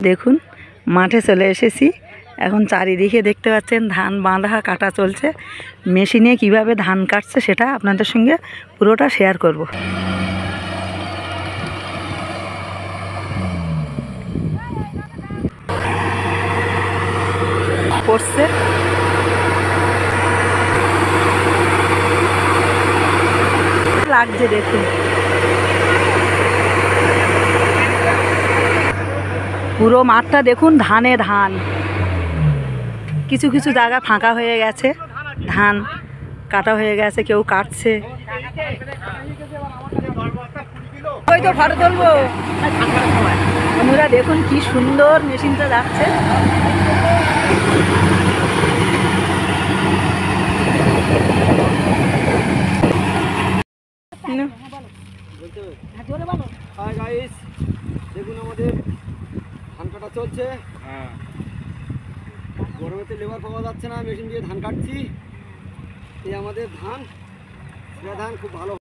দেখুন মাঠে চলে এসেছি। এখন চারিদিকে দেখতে পাচ্ছেন ধান বাঁধা কাটা চলছে। মেশিনে কিভাবে ধান কাটছে সেটা আপনাদের সঙ্গে পুরোটা শেয়ার করব। পড়ছে লাগছে দেখুন, পুরো মাঠটা দেখুন ধানে ধান। কিছু কিছু জায়গা ফাঁকা হয়ে গেছে, ধান কাটা হয়ে গেছে, কেউ কাটছে। ওই তো ফটো তুলবো। বন্ধুরা দেখুন কি সুন্দর মেশিনটা যাচ্ছে। দেখুন আমাদের ধান কাটা চলছে। গরমেতে লেবার পাওয়া যাচ্ছে না, মেশিন দিয়ে ধান কাটছি। এই আমাদের ধান খুব ভালো।